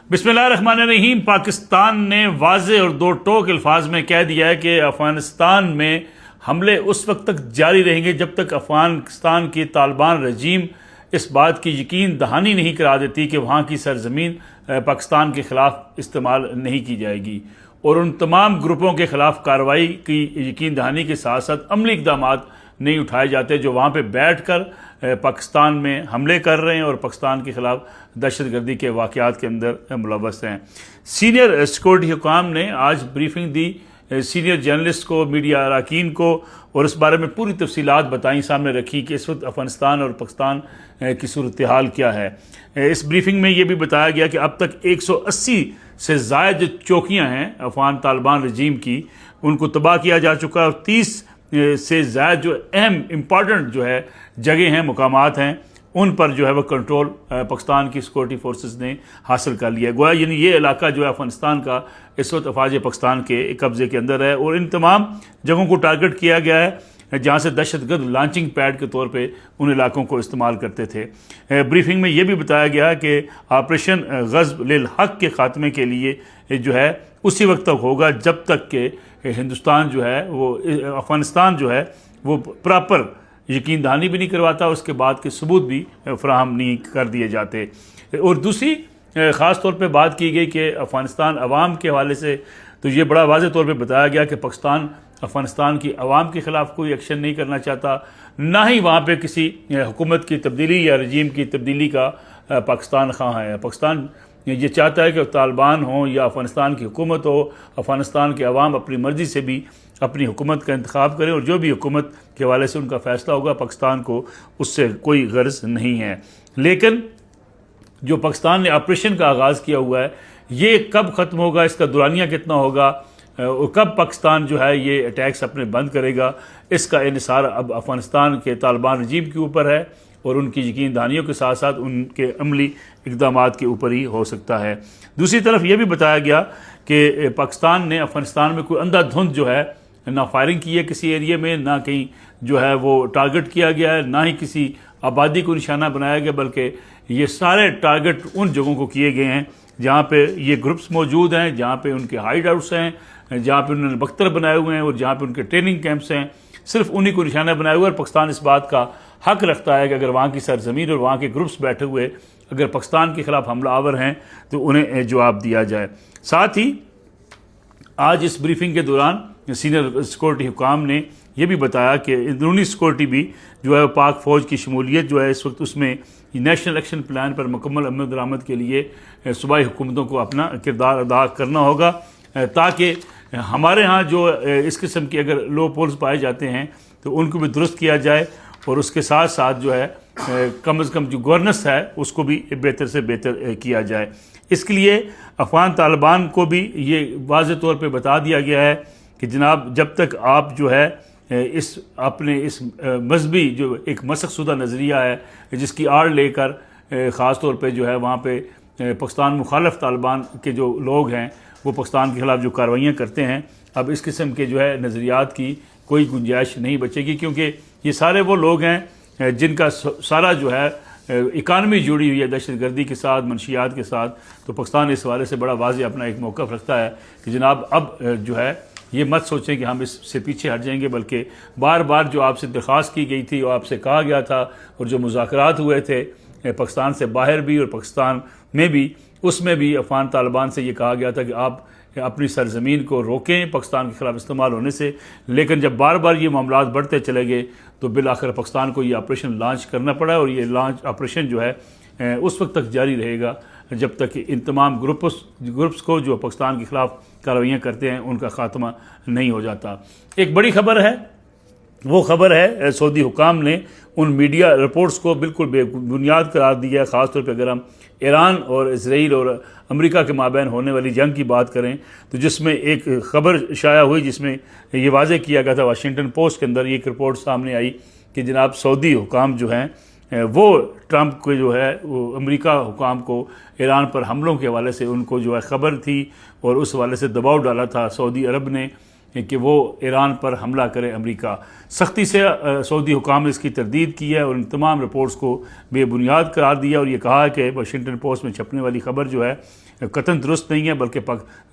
بسم اللہ الرحمن الرحیم۔ پاکستان نے واضح اور دو ٹوک الفاظ میں کہہ دیا ہے کہ افغانستان میں حملے اس وقت تک جاری رہیں گے جب تک افغانستان کی طالبان رجیم اس بات کی یقین دہانی نہیں کرا دیتی کہ وہاں کی سرزمین پاکستان کے خلاف استعمال نہیں کی جائے گی، اور ان تمام گروپوں کے خلاف کارروائی کی یقین دہانی کے ساتھ ساتھ عملی اقدامات نہیں اٹھائے جاتے جو وہاں پہ بیٹھ کر پاکستان میں حملے کر رہے ہیں اور پاکستان کے خلاف دہشت گردی کے واقعات کے اندر ملوث ہیں۔ سینئر سیکورٹی حکام نے آج بریفنگ دی سینئر جرنلسٹ کو، میڈیا اراکین کو، اور اس بارے میں پوری تفصیلات بتائیں، سامنے رکھی کہ اس وقت افغانستان اور پاکستان کی صورتحال کیا ہے۔ اس بریفنگ میں یہ بھی بتایا گیا کہ اب تک 180 سے زائد جو چوکیاں ہیں افغان طالبان رجیم کی، ان کو تباہ کیا جا چکا ہے، اور 30 سے زائد جو اہم امپارٹنٹ جو ہے جگہ ہیں، مقامات ہیں، ان پر جو ہے وہ کنٹرول پاکستان کی سیکورٹی فورسز نے حاصل کر لیا ہے۔ گویا یعنی یہ علاقہ جو ہے افغانستان کا اس وقت افواج پاکستان کے قبضے کے اندر ہے، اور ان تمام جگہوں کو ٹارگٹ کیا گیا ہے جہاں سے دہشت گرد لانچنگ پیڈ کے طور پہ ان علاقوں کو استعمال کرتے تھے۔ بریفنگ میں یہ بھی بتایا گیا کہ آپریشن غزب للحق کے خاتمے کے لیے جو ہے اسی وقت تک ہوگا جب تک کہ ہندوستان جو ہے وہ افغانستان جو ہے وہ پراپر یقین دہانی بھی نہیں کرواتا، اس کے بعد کے ثبوت بھی فراہم نہیں کر دیے جاتے۔ اور دوسری خاص طور پہ بات کی گئی کہ افغانستان عوام کے حوالے سے تو یہ بڑا واضح طور پہ بتایا گیا کہ پاکستان افغانستان کی عوام کے خلاف کوئی ایکشن نہیں کرنا چاہتا، نہ ہی وہاں پہ کسی حکومت کی تبدیلی یا رجیم کی تبدیلی کا پاکستان خواہاں ہے۔ پاکستان یہ چاہتا ہے کہ طالبان ہوں یا افغانستان کی حکومت ہو، افغانستان کے عوام اپنی مرضی سے بھی اپنی حکومت کا انتخاب کریں، اور جو بھی حکومت کے حوالے سے ان کا فیصلہ ہوگا پاکستان کو اس سے کوئی غرض نہیں ہے۔ لیکن جو پاکستان نے آپریشن کا آغاز کیا ہوا ہے، یہ کب ختم ہوگا، اس کا دورانیہ کتنا ہوگا، اور کب پاکستان جو ہے یہ اٹیکس اپنے بند کرے گا، اس کا انحصار اب افغانستان کے طالبان رجیم کے اوپر ہے، اور ان کی یقین دہانیوں کے ساتھ ساتھ ان کے عملی اقدامات کے اوپر ہی ہو سکتا ہے۔ دوسری طرف یہ بھی بتایا گیا کہ پاکستان نے افغانستان میں کوئی اندھا دھند جو ہے نہ فائرنگ کی ہے کسی ایریے میں، نہ کہیں جو ہے وہ ٹارگٹ کیا گیا ہے، نہ ہی کسی آبادی کو نشانہ بنایا گیا، بلکہ یہ سارے ٹارگٹ ان جگہوں کو کیے گئے ہیں جہاں پہ یہ گروپس موجود ہیں، جہاں پہ ان کے ہائیڈ آؤٹس ہیں، جہاں پہ انہوں نے بختر بنائے ہوئے ہیں، اور جہاں پہ ان کے ٹریننگ کیمپس ہیں، صرف انہی کو نشانہ بنائے ہوئے۔ اور پاکستان اس بات کا حق رکھتا ہے کہ اگر وہاں کی سرزمین اور وہاں کے گروپس بیٹھے ہوئے اگر پاکستان کے خلاف حملہ آور ہیں تو انہیں جواب دیا جائے۔ ساتھ ہی آج اس بریفنگ کے دوران سینئر سیکورٹی حکام نے یہ بھی بتایا کہ اندرونی سیکورٹی بھی جو ہے پاک فوج کی شمولیت جو ہے اس وقت اس میں نیشنل ایکشن پلان پر مکمل عمل درآمد کے لیے صوبائی حکومتوں کو اپنا کردار ادا کرنا ہوگا، تاکہ ہمارے ہاں جو اس قسم کے اگر لو پولز پائے جاتے ہیں تو ان کو بھی درست کیا جائے، اور اس کے ساتھ ساتھ جو ہے کم از کم جو گورننس ہے اس کو بھی بہتر سے بہتر کیا جائے۔ اس کے لیے افغان طالبان کو بھی یہ واضح طور پہ بتا دیا گیا ہے کہ جناب جب تک آپ جو ہے اپنے اس مذہبی جو ایک مسخ شدہ نظریہ ہے جس کی آڑ لے کر خاص طور پہ جو ہے وہاں پہ پاکستان مخالف طالبان کے جو لوگ ہیں وہ پاکستان کے خلاف جو کارروائیاں کرتے ہیں، اب اس قسم کے جو ہے نظریات کی کوئی گنجائش نہیں بچے گی، کیونکہ یہ سارے وہ لوگ ہیں جن کا سارا جو ہے اکانومی جڑی ہوئی ہے دہشت گردی کے ساتھ، منشیات کے ساتھ۔ تو پاکستان اس حوالے سے بڑا واضح اپنا ایک موقف رکھتا ہے کہ جناب اب جو ہے یہ مت سوچیں کہ ہم اس سے پیچھے ہٹ جائیں گے، بلکہ بار بار جو آپ سے درخواست کی گئی تھی اور آپ سے کہا گیا تھا، اور جو مذاکرات ہوئے تھے پاکستان سے باہر بھی اور پاکستان میں بھی، اس میں بھی افغان طالبان سے یہ کہا گیا تھا کہ آپ اپنی سرزمین کو روکیں پاکستان کے خلاف استعمال ہونے سے، لیکن جب بار بار یہ معاملات بڑھتے چلے گئے تو بالآخر پاکستان کو یہ آپریشن لانچ کرنا پڑا، اور یہ لانچ آپریشن جو ہے اس وقت تک جاری رہے گا جب تک کہ ان تمام گروپس کو جو پاکستان کے خلاف کارروائیاں کرتے ہیں ان کا خاتمہ نہیں ہو جاتا۔ ایک بڑی خبر ہے، وہ خبر ہے سعودی حکام نے ان میڈیا رپورٹس کو بالکل بے بنیاد قرار دیا ہے، خاص طور پہ اگر ہم ایران اور اسرائیل اور امریکہ کے مابین ہونے والی جنگ کی بات کریں تو جس میں ایک خبر شائع ہوئی جس میں یہ واضح کیا گیا تھا، واشنگٹن پوسٹ کے اندر ایک رپورٹ سامنے آئی کہ جناب سعودی حکام جو ہیں وہ ٹرمپ کو جو ہے وہ امریکہ حکام کو ایران پر حملوں کے حوالے سے ان کو جو ہے خبر تھی، اور اس حوالے سے دباؤ ڈالا تھا سعودی عرب نے کہ وہ ایران پر حملہ کرے امریکہ۔ سختی سے سعودی حکام نے اس کی تردید کی ہے اور ان تمام رپورٹس کو بے بنیاد قرار دیا اور یہ کہا ہے کہ واشنگٹن پوسٹ میں چھپنے والی خبر جو ہے قطعاً درست نہیں ہے، بلکہ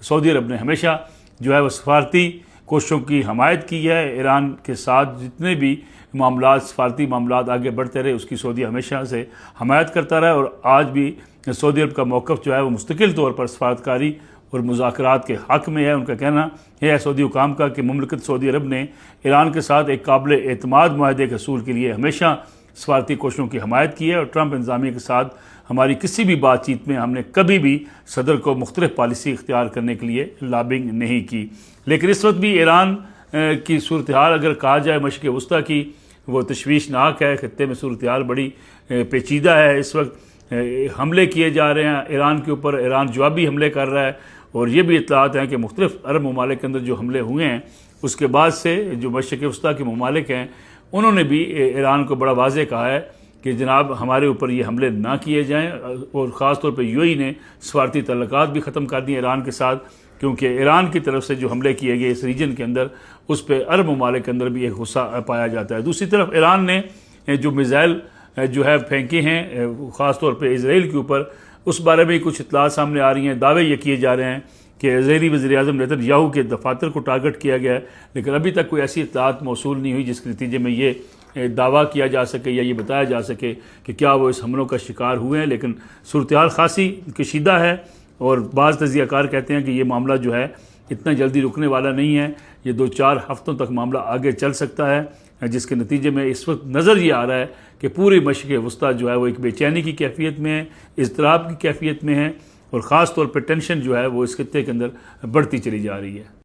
سعودی عرب نے ہمیشہ جو ہے وہ سفارتی کوششوں کی حمایت کی ہے۔ ایران کے ساتھ جتنے بھی معاملات، سفارتی معاملات آگے بڑھتے رہے، اس کی سعودی ہمیشہ سے حمایت کرتا رہا، اور آج بھی سعودی عرب کا موقف جو ہے وہ مستقل طور پر سفارتکاری اور مذاکرات کے حق میں ہے۔ ان کا کہنا یہ ہے سعودی حکام کا کہ مملکت سعودی عرب نے ایران کے ساتھ ایک قابل اعتماد معاہدے کے حصول کے لیے ہمیشہ سفارتی کوششوں کی حمایت کی ہے، اور ٹرمپ انتظامیہ کے ساتھ ہماری کسی بھی بات چیت میں ہم نے کبھی بھی صدر کو مختلف پالیسی اختیار کرنے کے لیے لابنگ نہیں کی۔ لیکن اس وقت بھی ایران کی صورتحال اگر کہا جائے مشرق وسطیٰ کی، وہ تشویشناک ہے۔ خطے میں صورتحال بڑی پیچیدہ ہے۔ اس وقت حملے کیے جا رہے ہیں ایران کے اوپر، ایران جوابی حملے کر رہا ہے، اور یہ بھی اطلاعات ہیں کہ مختلف عرب ممالک کے اندر جو حملے ہوئے ہیں اس کے بعد سے جو مشرق وسطیٰ کے ممالک ہیں انہوں نے بھی ایران کو بڑا واضح کہا ہے کہ جناب ہمارے اوپر یہ حملے نہ کیے جائیں، اور خاص طور پہ یو اے ای نے سفارتی تعلقات بھی ختم کر دیے ایران کے ساتھ، کیونکہ ایران کی طرف سے جو حملے کیے گئے اس ریجن کے اندر اس پہ عرب ممالک کے اندر بھی ایک غصہ پایا جاتا ہے۔ دوسری طرف ایران نے جو میزائل جو ہے پھینکے ہیں خاص طور پہ اسرائیل کے اوپر، اس بارے میں کچھ اطلاعات سامنے آ رہی ہیں، دعوے یہ کیے جا رہے ہیں کہ اسرائیلی وزیر اعظم نیتن یاہو کے دفاتر کو ٹارگٹ کیا گیا ہے، لیکن ابھی تک کوئی ایسی اطلاعات موصول نہیں ہوئی جس کے نتیجے میں یہ دعویٰ کیا جا سکے یا یہ بتایا جا سکے کہ کیا وہ اس حملوں کا شکار ہوئے ہیں۔ لیکن صورتحال خاصی کشیدہ ہے، اور بعض تجزیہ کار کہتے ہیں کہ یہ معاملہ جو ہے اتنا جلدی رکنے والا نہیں ہے، یہ 2-4 ہفتوں تک معاملہ آگے چل سکتا ہے، جس کے نتیجے میں اس وقت نظر یہ آ رہا ہے کہ پوری مشرق وسطیٰ جو ہے وہ ایک بے چینی کی کیفیت میں ہے، اضطراب کی کیفیت میں ہے، اور خاص طور پہ ٹینشن جو ہے وہ اس خطے کے اندر بڑھتی چلی جا رہی ہے۔